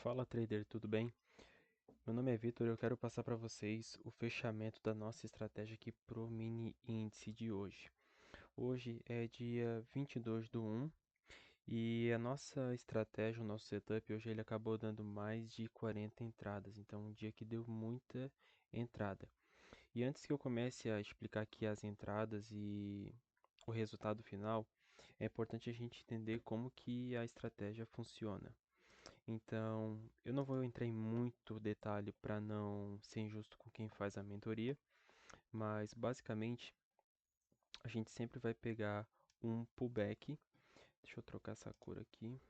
Fala trader, tudo bem? Meu nome é Vitor e eu quero passar para vocês o fechamento da nossa estratégia aqui pro mini índice de hoje. Hoje é dia 22 do 1 e a nossa estratégia, o nosso setup, hoje ele acabou dando mais de 40 entradas, então um dia que deu muita entrada. E antes que eu comece a explicar aqui as entradas e o resultado final, é importante a gente entender como que a estratégia funciona. Então, eu não vou entrar em muito detalhe para não ser injusto com quem faz a mentoria, mas basicamente a gente sempre vai pegar um pullback. Deixa eu trocar essa cor aqui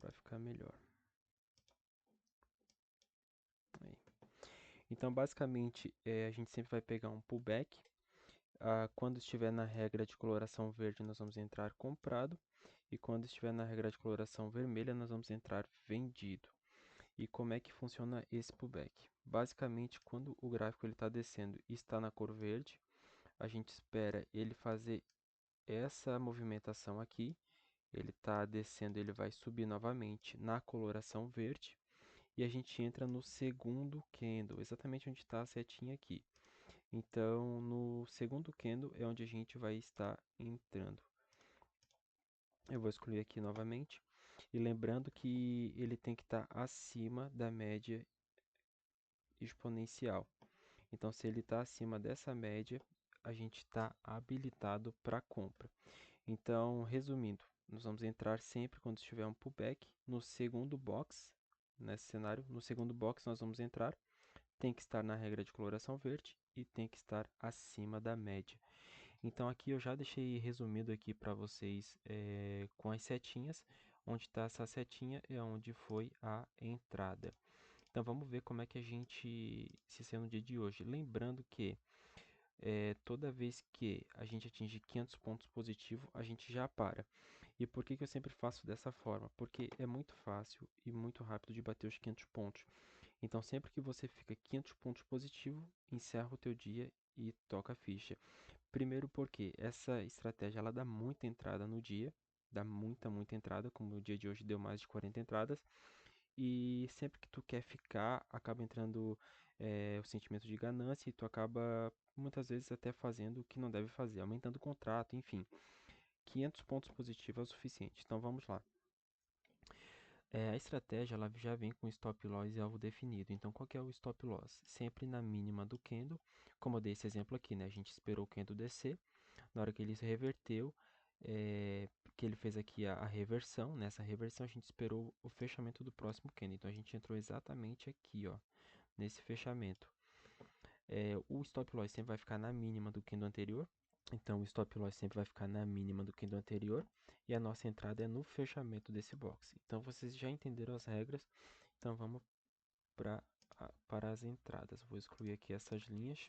para ficar melhor. Aí. Então, basicamente, a gente sempre vai pegar um pullback. Quando estiver na regra de coloração verde, nós vamos entrar comprado. E quando estiver na regra de coloração vermelha, nós vamos entrar vendido. E como é que funciona esse pullback? Basicamente, quando o gráfico está descendo e está na cor verde, a gente espera ele fazer essa movimentação aqui. Ele está descendo, ele vai subir novamente na coloração verde. E a gente entra no segundo candle, exatamente onde está a setinha aqui. Então, no segundo candle é onde a gente vai estar entrando. Eu vou excluir aqui novamente. E lembrando que ele tem que estar acima da média exponencial. Então, se ele está acima dessa média, a gente está habilitado para compra. Então, resumindo, nós vamos entrar sempre quando estiver um pullback no segundo box, nesse cenário. No segundo box nós vamos entrar, tem que estar na regra de coloração verde e tem que estar acima da média. Então aqui eu já deixei resumido aqui para vocês com as setinhas. Onde está essa setinha é onde foi a entrada. Então vamos ver como é que a gente se saiu no dia de hoje. Lembrando que toda vez que a gente atinge 500 pontos positivos, a gente já para. E por que eu sempre faço dessa forma? Porque é muito fácil e muito rápido de bater os 500 pontos. Então sempre que você fica 500 pontos positivo, encerra o teu dia e toca a ficha. Primeiro porque essa estratégia ela dá muita entrada no dia, dá muita entrada, como o dia de hoje deu mais de 40 entradas. E sempre que tu quer ficar, acaba entrando o sentimento de ganância e tu acaba muitas vezes até fazendo o que não deve fazer, aumentando o contrato, enfim. 500 pontos positivos é o suficiente. Então vamos lá. A estratégia ela já vem com stop loss e alvo definido. Então qual que é o stop loss? Sempre na mínima do candle, como eu dei esse exemplo aqui, né? A gente esperou o candle descer, na hora que ele se reverteu, que ele fez aqui a reversão, nessa reversão a gente esperou o fechamento do próximo candle. Então a gente entrou exatamente aqui, ó, nesse fechamento. O stop loss sempre vai ficar na mínima do candle anterior. Então o stop loss sempre vai ficar na mínima do candle anterior. E a nossa entrada é no fechamento desse box. Então vocês já entenderam as regras. Então vamos para as entradas. Vou excluir aqui essas linhas.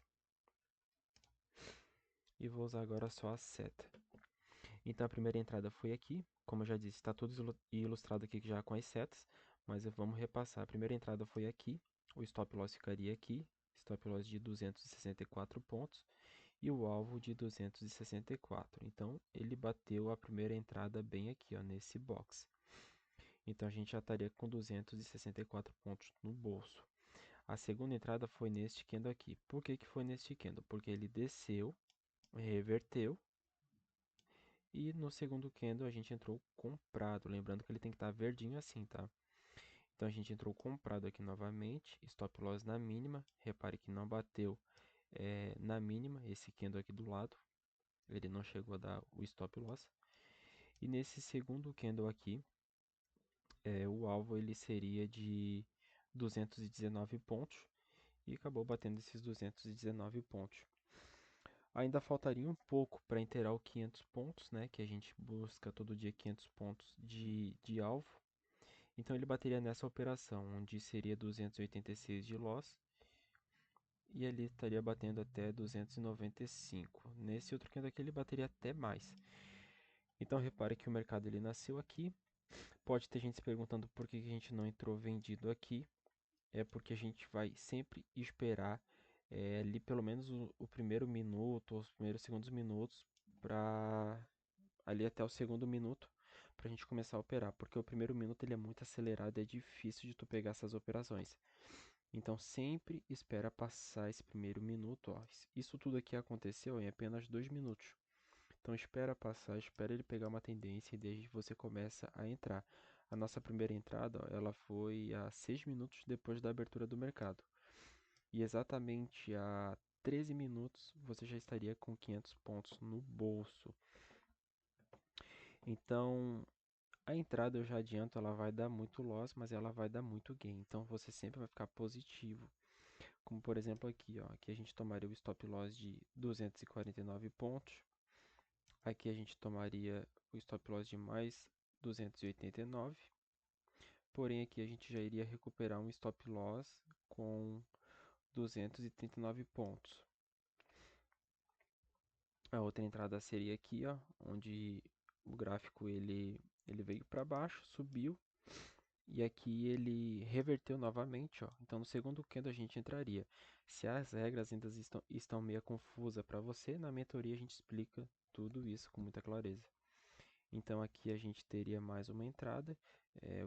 E vou usar agora só a seta. Então a primeira entrada foi aqui. Como eu já disse, está tudo ilustrado aqui já com as setas. Mas vamos repassar. A primeira entrada foi aqui. O stop loss ficaria aqui. Stop loss de 264 pontos. E o alvo de 264. Então ele bateu a primeira entrada bem aqui, ó, nesse box. Então a gente já estaria com 264 pontos no bolso. A segunda entrada foi neste candle aqui. Por que foi neste candle? Porque ele desceu, reverteu. E no segundo candle a gente entrou comprado. Lembrando que ele tem que estar verdinho assim, tá? Então a gente entrou comprado aqui novamente. Stop loss na mínima. Repare que não bateu na mínima esse candle aqui do lado. Ele não chegou a dar o stop loss. E nesse segundo candle aqui, o alvo ele seria de 219 pontos. E acabou batendo esses 219 pontos. Ainda faltaria um pouco para inteirar o 500 pontos, né? Que a gente busca todo dia 500 pontos de alvo. Então ele bateria nessa operação, onde seria 286 de loss. E ele estaria batendo até 295. Nesse outro candle aqui ele bateria até mais. Então repare que o mercado ele nasceu aqui. Pode ter gente se perguntando por que a gente não entrou vendido aqui. É porque a gente vai sempre esperar ali pelo menos o primeiro minuto, os primeiros segundos minutos, para ali até o segundo minuto, pra gente começar a operar, porque o primeiro minuto ele é muito acelerado e é difícil de tu pegar essas operações. Então sempre espera passar esse primeiro minuto, ó. Isso tudo aqui aconteceu em apenas 2 minutos. Então espera passar, espera ele pegar uma tendência e daí você começa a entrar. A nossa primeira entrada, ó, ela foi a 6 minutos depois da abertura do mercado. E exatamente a 13 minutos você já estaria com 500 pontos no bolso. Então, a entrada eu já adianto, ela vai dar muito loss, mas ela vai dar muito gain. Então, você sempre vai ficar positivo. Como por exemplo aqui, ó, aqui a gente tomaria o stop loss de 249 pontos. Aqui a gente tomaria o stop loss de mais 289. Porém, aqui a gente já iria recuperar um stop loss com 239 pontos. A outra entrada seria aqui, ó, onde o gráfico ele veio para baixo, subiu e aqui ele reverteu novamente, ó. Então no segundo candle a gente entraria. Se as regras ainda estão meio confusas para você, na mentoria a gente explica tudo isso com muita clareza. Então aqui a gente teria mais uma entrada,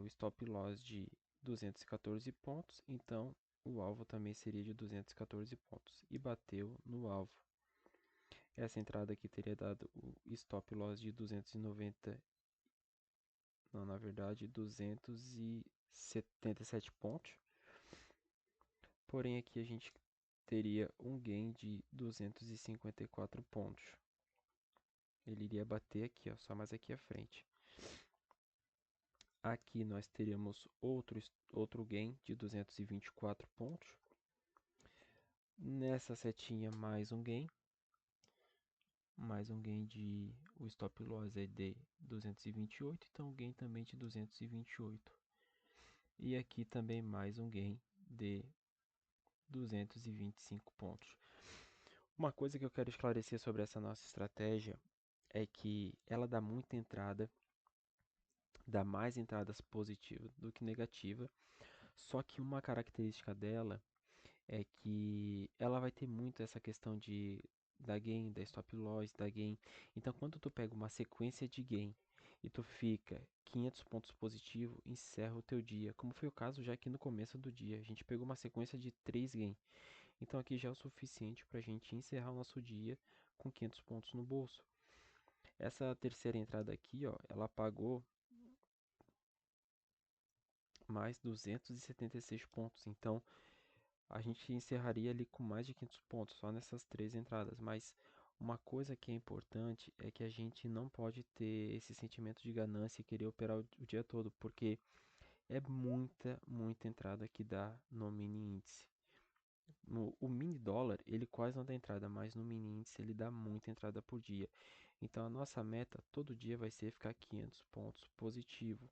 o stop loss de 214 pontos, então o alvo também seria de 214 pontos e bateu no alvo. Essa entrada aqui teria dado o stop loss de 290, não, na verdade 277 pontos. Porém aqui a gente teria um gain de 254 pontos. Ele iria bater aqui, ó, só mais aqui à frente. Aqui nós teríamos outro gain de 224 pontos. Nessa setinha mais um gain de o stop loss é de 228, então gain também de 228. E aqui também mais um gain de 225 pontos. Uma coisa que eu quero esclarecer sobre essa nossa estratégia é que ela dá muita entrada, dá mais entradas positivas do que negativa, só que uma característica dela é que ela vai ter muito essa questão da gain, da stop loss, da gain. Então, quando tu pega uma sequência de gain e tu fica 500 pontos positivo, encerra o teu dia, como foi o caso já aqui no começo do dia. A gente pegou uma sequência de 3 gain. Então, aqui já é o suficiente para a gente encerrar o nosso dia com 500 pontos no bolso. Essa terceira entrada aqui, ó, ela pagou mais 276 pontos. Então, a gente encerraria ali com mais de 500 pontos, só nessas 3 entradas. Mas uma coisa que é importante é que a gente não pode ter esse sentimento de ganância e querer operar o dia todo, porque é muita entrada que dá no mini índice. O mini dólar, ele quase não dá entrada, mas no mini índice ele dá muita entrada por dia. Então a nossa meta todo dia vai ser ficar 500 pontos positivo.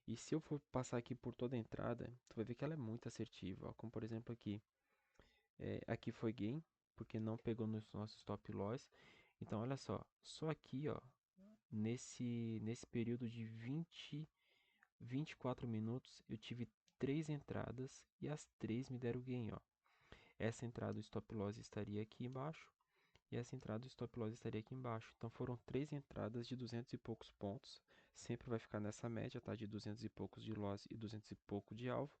E se eu for passar aqui por toda a entrada, tu vai ver que ela é muito assertiva, ó. Como por exemplo aqui, aqui foi gain, porque não pegou nos nossos stop loss. Então olha só aqui, ó, nesse período de 24 minutos, eu tive 3 entradas e as 3 me deram gain, ó. Essa entrada do stop loss estaria aqui embaixo e essa entrada do stop loss estaria aqui embaixo. Então foram 3 entradas de 200 e poucos pontos. Sempre vai ficar nessa média, tá? De 200 e poucos de loss e 200 e pouco de alvo.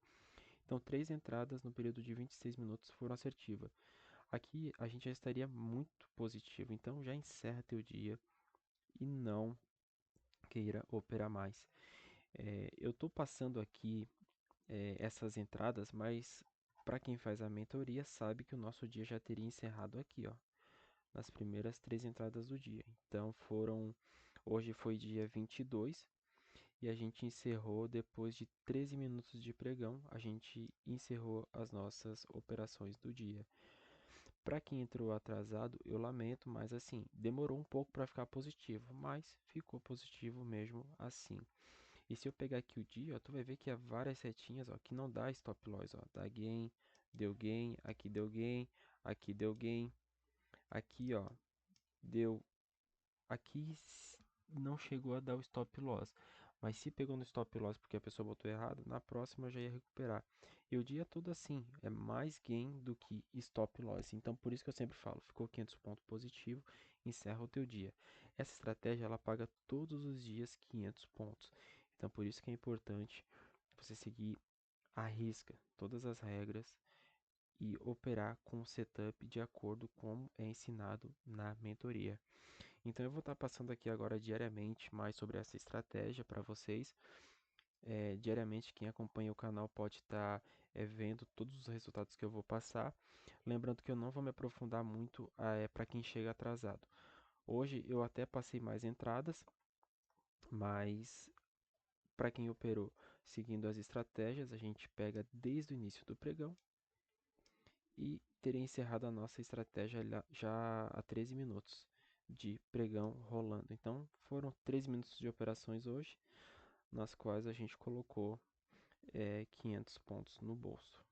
Então 3 entradas no período de 26 minutos foram assertivas. Aqui a gente já estaria muito positivo. Então já encerra teu dia e não queira operar mais. Eu estou passando aqui essas entradas, mas para quem faz a mentoria sabe que o nosso dia já teria encerrado aqui, ó, nas primeiras 3 entradas do dia. Então hoje foi dia 22 e a gente encerrou depois de 13 minutos de pregão, a gente encerrou as nossas operações do dia. Para quem entrou atrasado, eu lamento, mas assim, demorou um pouco para ficar positivo, mas ficou positivo mesmo assim. E se eu pegar aqui o dia, ó, tu vai ver que há várias setinhas, ó, que não dá stop loss, ó, dá gain, deu gain, aqui deu gain, aqui deu gain, aqui, ó, deu, aqui não chegou a dar o stop loss, mas se pegou no stop loss porque a pessoa botou errado, na próxima eu já ia recuperar. E o dia todo assim, é mais gain do que stop loss, então por isso que eu sempre falo, ficou 500 pontos positivo, encerra o teu dia. Essa estratégia ela paga todos os dias 500 pontos. Então por isso que é importante você seguir à risca todas as regras e operar com o setup de acordo com como é ensinado na mentoria. Então eu vou estar passando aqui agora diariamente mais sobre essa estratégia para vocês. Diariamente quem acompanha o canal pode estar vendo todos os resultados que eu vou passar. Lembrando que eu não vou me aprofundar muito para quem chega atrasado. Hoje eu até passei mais entradas, mas para quem operou seguindo as estratégias, a gente pega desde o início do pregão e teria encerrado a nossa estratégia já há 13 minutos de pregão rolando. Então foram 13 minutos de operações hoje, nas quais a gente colocou 500 pontos no bolso.